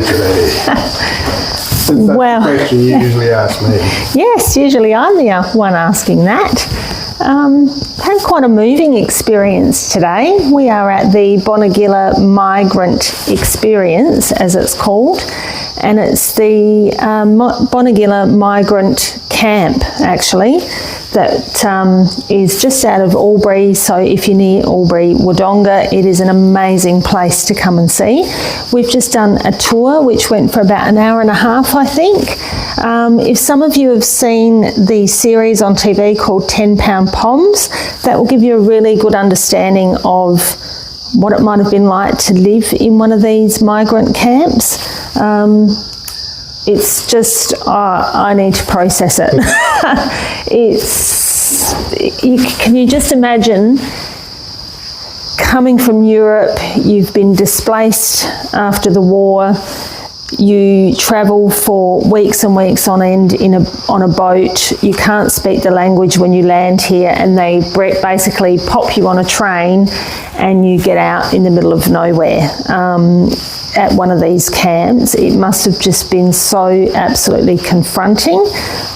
today? That's the question you usually ask me. Yes, usually I'm the one asking that. Had quite a moving experience today. We are at the Bonegilla Migrant Experience, as it's called, and it's the Bonegilla Migrant Camp, actually, that is just out of Albury. So if you're near Albury, Wodonga, it is an amazing place to come and see. We've just done a tour which went for about an hour and a half, I think. If some of you have seen the series on TV called 10 Pound Poms, that will give you a really good understanding of what it might have been like to live in one of these migrant camps. It's just, I need to process it. Can you just imagine coming from Europe, you've been displaced after the war, you travel for weeks and weeks on end on a boat, you can't speak the language when you land here, and they basically pop you on a train and you get out in the middle of nowhere at one of these camps. It must have just been so absolutely confronting,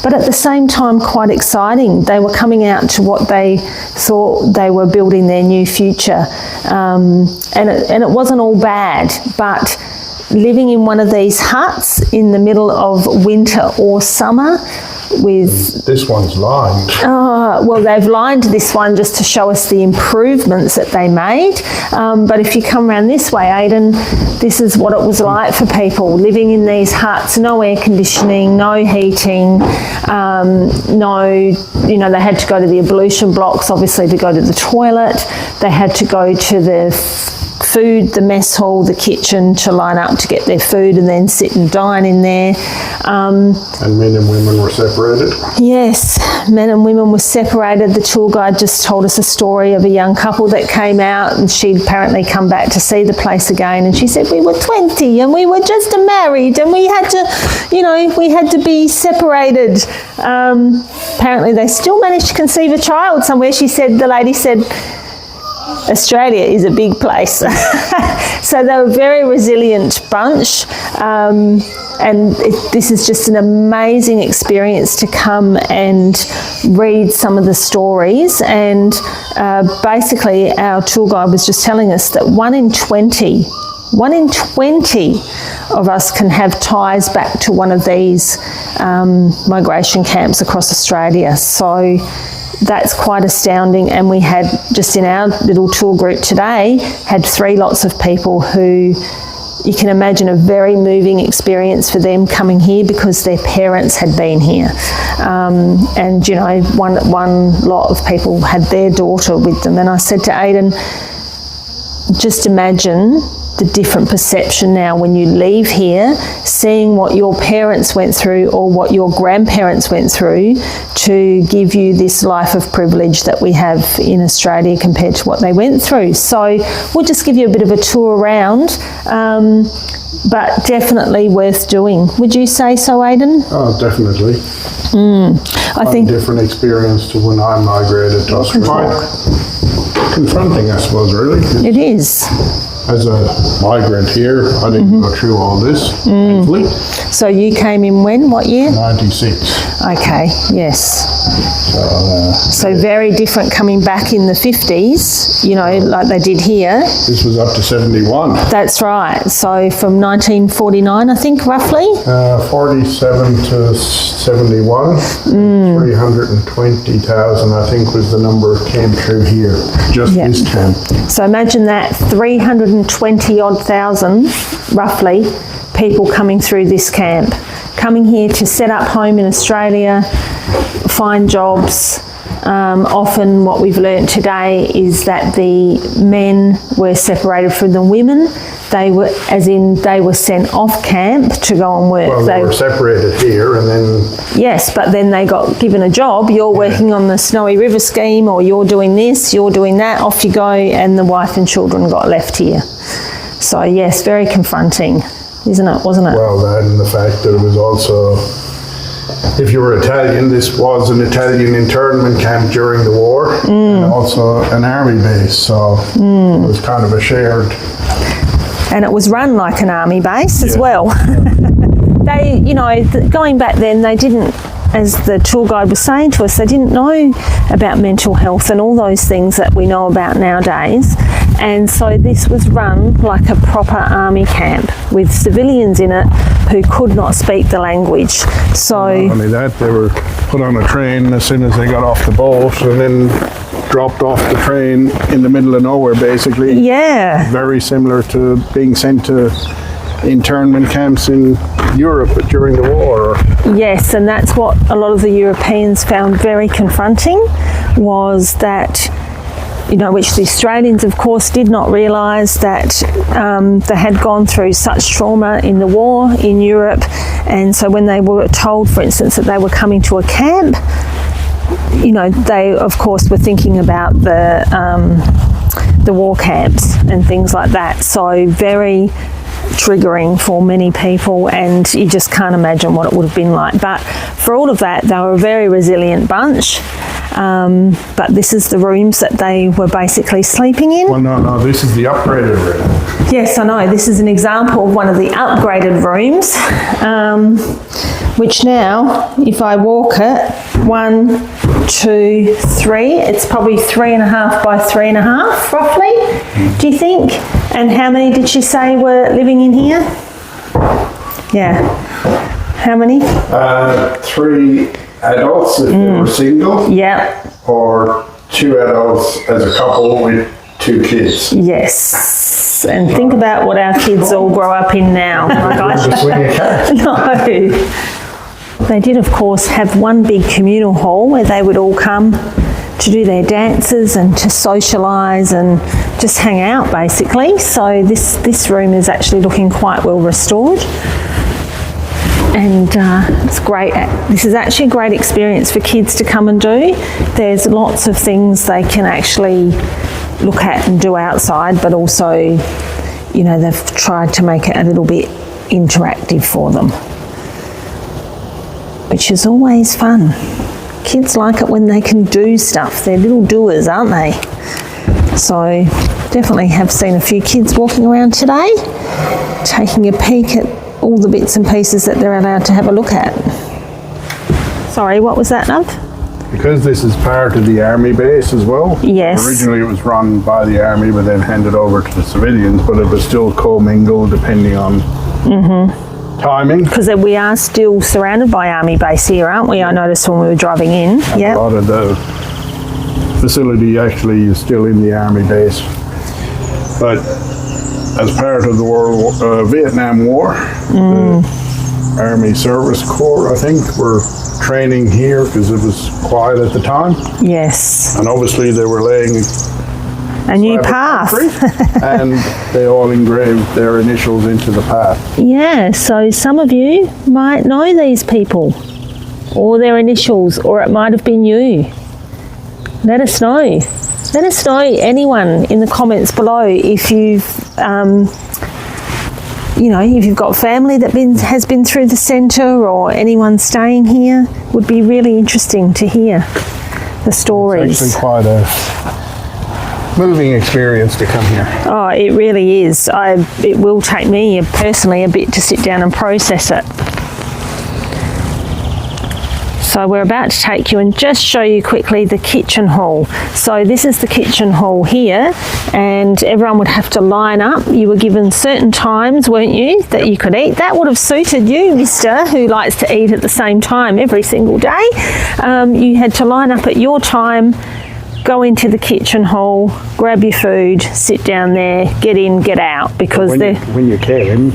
but at the same time quite exciting. They were coming out to what they thought they were building their new future, and it wasn't all bad, but living in one of these huts in the middle of winter or summer with... This one's lined. Well, they've lined this one just to show us the improvements that they made. But if you come around this way, Aidan, this is what it was like for people living in these huts, no air conditioning, no heating, they had to go to the ablution blocks, obviously, to go to the toilet. They had to go to the food, the mess hall, the kitchen to line up to get their food and then sit and dine in there. And men and women were separated? Yes, men and women were separated. The tour guide just told us a story of a young couple that came out, and she'd apparently come back to see the place again, and she said, we were 20 and we were just married and we had to be separated. Apparently they still managed to conceive a child somewhere. The lady said, Australia is a big place. So they were a very resilient bunch, this is just an amazing experience to come and read some of the stories. And basically our tour guide was just telling us that 1 in 20 of us can have ties back to one of these migration camps across Australia. So that's quite astounding. And we had, just in our little tour group today, had 3 lots of people who, you can imagine, a very moving experience for them coming here because their parents had been here. One lot of people had their daughter with them. And I said to Aidan, just imagine the different perception now when you leave here, seeing what your parents went through or what your grandparents went through to give you this life of privilege that we have in Australia compared to what they went through. So we'll just give you a bit of a tour around, but definitely worth doing. Would you say so, Aidan? Oh, definitely. I think different experience to when I migrated to Australia. Confronting, I suppose, really. It is. As a migrant here, I didn't go through all this, thankfully. So you came in when? What year? 96. Okay, yes. So very different coming back in the 50s, like they did here. This was up to 71. That's right. So from 1949, I think, roughly? 47 to 71. 320,000, I think, was the number that came through here, just this camp. So imagine that, 320-odd thousand, roughly, people coming through this camp, coming here to set up home in Australia, find jobs. Often what we've learnt today is that the men were separated from the women. They were sent off camp to go and work. Well, they were separated here and then... Yes, but then they got given a job. You're working on the Snowy River scheme, or you're doing this, you're doing that, off you go, and the wife and children got left here. So yes, very confronting, wasn't it? Well, that and the fact that it was also... If you were Italian, this was an Italian internment camp during the war, and also an army base, so it was kind of a shared And it was run like an army base as well. They, you know, going back then, they didn't, as the tour guide was saying to us, they didn't know about mental health and all those things that we know about nowadays. And so this was run like a proper army camp with civilians in it who could not speak the language. So Not only that, they were put on a train as soon as they got off the boat and then dropped off the train in the middle of nowhere, basically. yeah, Very similar to being sent to internment camps in Europe during the war. yes, and that's what a lot of the Europeans found very confronting, was that, you know, which the Australians, of course, did not realise, that they had gone through such trauma in the war in Europe. And so when they were told, for instance, that they were coming to a camp, you know, they, of course, were thinking about the war camps and things like that. So very triggering for many people, and you just can't imagine what it would have been like. But for all of that, they were a very resilient bunch. But this is the rooms that they were basically sleeping in. Well, no, this is the upgraded room. Yes, I know. This is an example of one of the upgraded rooms, which now, if I walk it, 1, 2, 3, it's probably 3.5 by 3.5, roughly, do you think? And how many did she say were living in here? Yeah. How many? 3 adults if they were single, Yeah. or 2 adults as a couple with 2 kids. Yes. And think about what our kids all grow up in now. Like Just swing a cat. No. They did, of course, have one big communal hall where they would all come to do their dances and to socialise and just hang out, basically. So this room is actually looking quite well restored. And it's great. This is actually a great experience for kids to come and do. There's lots of things they can actually look at and do outside, but also, you know, they've tried to make it a little bit interactive for them, which is always fun. Kids like it when they can do stuff. They're little doers, aren't they? So definitely have seen a few kids walking around today, taking a peek at all the bits and pieces that they're allowed to have a look at. Sorry, what was that, love? Because this is part of the army base as well. Yes. Originally it was run by the army, but then handed over to the civilians, but it was still commingled depending on timing. Because we are still surrounded by army base here, aren't we? I noticed when we were driving in. A Yeah. lot of the facility actually is still in the army base. But as part of the Vietnam War, the Army Service Corps, I think, were training here because it was quiet at the time. Yes. And obviously they were laying A new slab of path. concrete, and they all engraved their initials into the path. Yeah, so some of you might know these people or their initials, or it might have been you. Let us know. Let us know, anyone, in the comments below, if you've, you know, if you've got family that has been through the centre, or anyone staying here. Would be really interesting to hear the stories. It's actually quite a moving experience to come here. Oh, it really is. It will take me personally a bit to sit down and process it. So we're about to take you and just show you quickly the kitchen hall. So this is the kitchen hall here, and everyone would have to line up. You were given certain times, weren't you, that you could eat. That would have suited you, mister, who likes to eat at the same time every single day. You had to line up at your time, go into the kitchen hall, grab your food, sit down there, get in, get out, because when you came,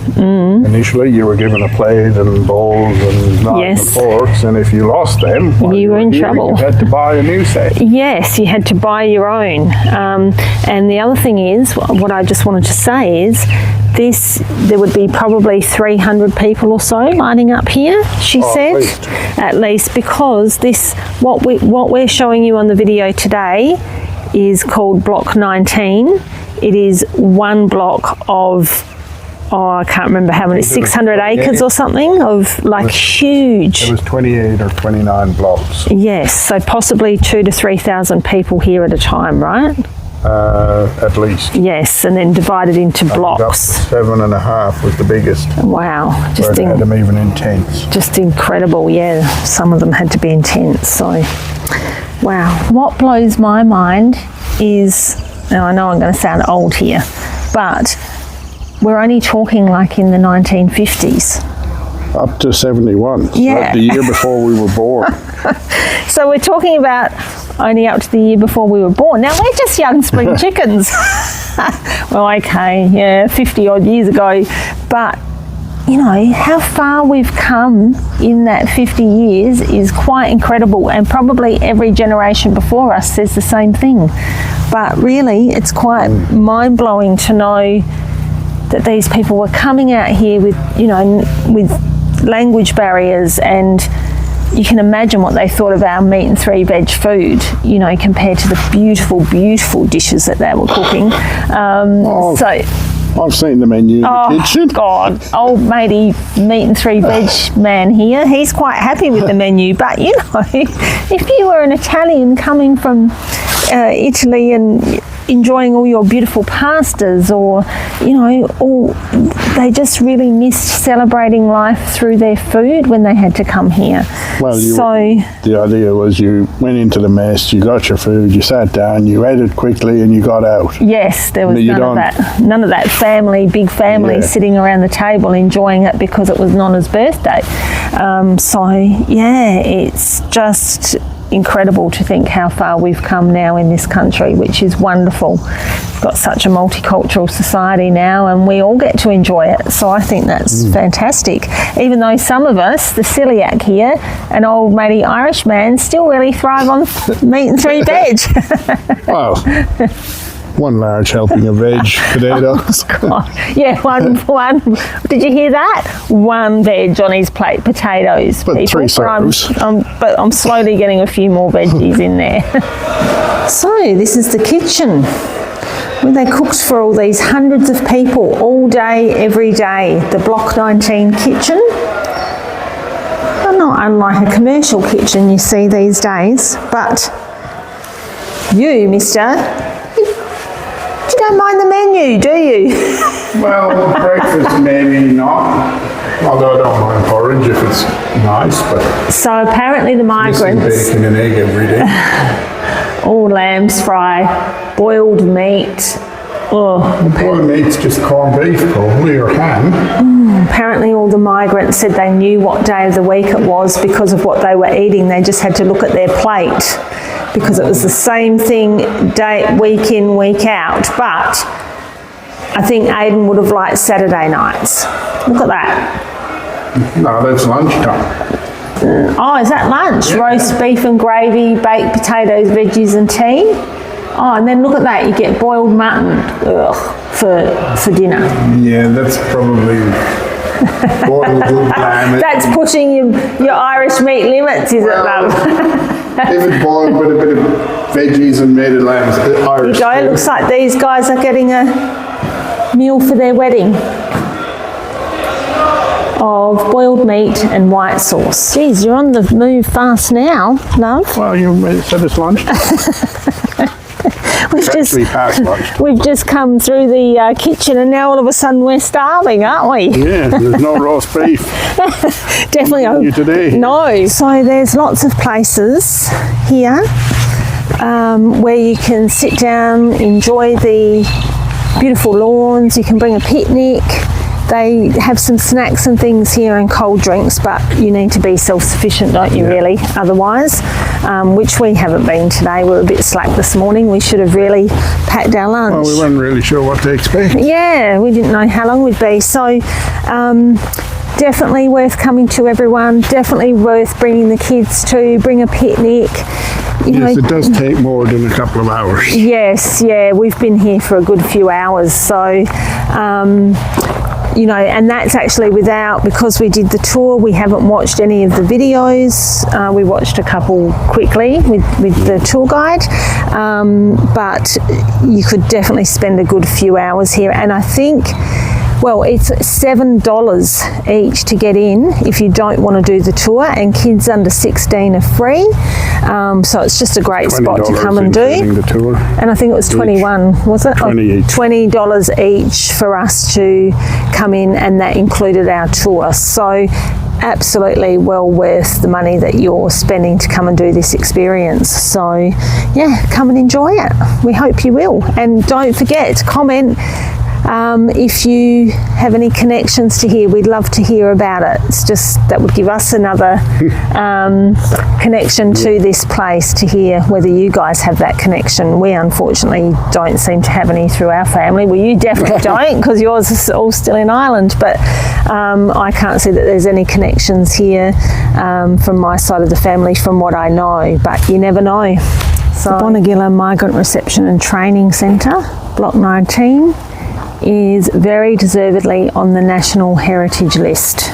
initially you were given a plate and bowls and knives Yes. and forks, and if you lost them, while You were in here, trouble. You had to buy a new set. Yes, you had to buy your own. And the other thing is, what I just wanted to say is, there would be probably 300 people or so lining up here, she said. At least, because what we're showing you on the video today is called Block 19. It is one block of, I can't remember how many, 600 acres or something, of like huge. It was 28 or 29 blocks. Yes, so possibly 2,000 to 3,000 people here at a time, right? at least. Yes, and then divided into Up to blocks. 7.5 was the biggest. Wow, Where they had them even in tents. just incredible. Yeah, some of them had to be in tents. So, wow. What blows my mind is, now I know I'm going to sound old here, but we're only talking like in the 1950s. Up to 71. Yeah. Like the year before we were born. So we're talking about only up to the year before we were born. Now we're just young spring chickens. Well, okay, yeah, 50 odd years ago. But, you know, how far we've come in that 50 years is quite incredible. And probably every generation before us says the same thing. But really, it's quite mind-blowing to know that these people were coming out here with, you know, with language barriers, and you can imagine what they thought of our meat and 3 veg food, you know, compared to the beautiful, beautiful dishes that they were cooking. So, I've seen the menu in the kitchen. God, old matey meat and 3 veg man here, he's quite happy with the menu. But, you know, if you were an Italian coming from Italy and enjoying all your beautiful pastas, or, you know, they just really missed celebrating life through their food when they had to come here. Well, So, the idea was you went into the mess, you got your food, you sat down, you ate it quickly, and you got out. yes, there was You none of don't- that. None of that big family Yeah. sitting around the table enjoying it because it was Nonna's birthday. So, yeah, it's just incredible to think how far we've come now in this country, which is wonderful. We've got such a multicultural society now, and we all get to enjoy it. So I think that's fantastic. Even though some of us, the celiac here, an old matey Irish man, still really thrive on meat and 3 veg. Well, one large helping of veg potatoes. Yeah, one. Did you hear that? One veg on his plate, potatoes. But 3 I'm, serves. but I'm slowly getting a few more veggies in there. So this is the kitchen where they cooked for all these hundreds of people all day, every day. The Block 19 kitchen. Well, not unlike a commercial kitchen you see these days, but you, mister, you don't mind the menu, do you? Well, breakfast maybe not. Although I don't mind porridge if it's nice, but So apparently the missing migrants, bacon and egg every day. all lambs fry, boiled meat. Oh, Boiled meat's just corned beef probably, or ham. apparently all the migrants said they knew what day of the week it was because of what they were eating. They just had to look at their plate because it was the same thing day, week in, week out. But I think Aidan would have liked Saturday nights. Look at that. No, that's lunchtime. Oh, is that lunch? Roast beef and gravy, baked potatoes, veggies and tea. Oh, and then look at that, you get boiled mutton for dinner. Yeah, that's probably boiled lamb. That's pushing your Irish meat limits, is it, love? If it's boiled with a bit of veggies and mated lambs, Irish. So it looks like these guys are getting a meal for their wedding of boiled meat and white sauce. Geez, you're on the move fast now, love. Well, you said it's lunch. Actually past lunch. We've just come through the kitchen, and now all of a sudden we're starving, aren't we? Yeah, there's no roast beef. Definitely. You today. No. So there's lots of places here where you can sit down, enjoy the beautiful lawns. You can bring a picnic. They have some snacks and things here and cold drinks, but you need to be self-sufficient, don't you, really, otherwise, which we haven't been today. We were a bit slack this morning. We should have really packed our lunch. Well, we weren't really sure what to expect. Yeah, we didn't know how long we'd be. So definitely worth coming to, everyone. Definitely worth bringing the kids to. Bring a picnic. You Yes, know, it does take more than a couple of hours. yes, yeah, we've been here for a good few hours. So, you know, and that's actually because we did the tour, we haven't watched any of the videos. We watched a couple quickly with the tour guide, but you could definitely spend a good few hours here. And I think Well, it's $7 each to get in if you don't want to do the tour, and kids under 16 are free. So it's just a great spot to come and including do. the tour. And I think it was 21, was it? 20 each. $20 each for us to come in, and that included our tour. So absolutely well worth the money that you're spending to come and do this experience. So yeah, come and enjoy it. We hope you will. And don't forget to comment if you have any connections to here. We'd love to hear about it. It's just that would give us another connection to this place, to hear whether you guys have that connection. We unfortunately don't seem to have any through our family. Well, you definitely don't, because yours is all still in Ireland, but I can't see that there's any connections here from my side of the family from what I know, but you never know. So Bonegilla Migrant Reception and Training Centre, Block 19, is very deservedly on the National Heritage List.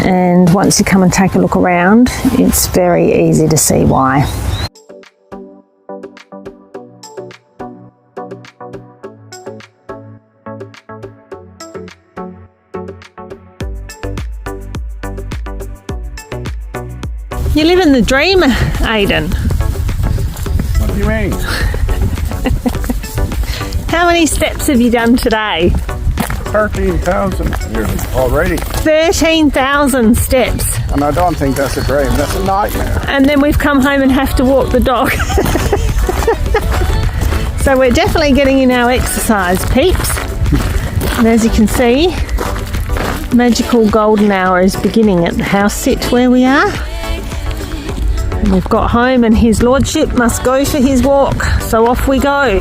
And once you come and take a look around, it's very easy to see why. You live in the dream, Aidan. What do you mean? How many steps have you done today? 13,000 nearly already. 13,000 steps. And I don't think that's a dream, that's a nightmare. And then we've come home and have to walk the dog. So we're definitely getting in our exercise, peeps. And as you can see, magical golden hour is beginning at the house sit where we are. And we've got home and his lordship must go for his walk. So off we go.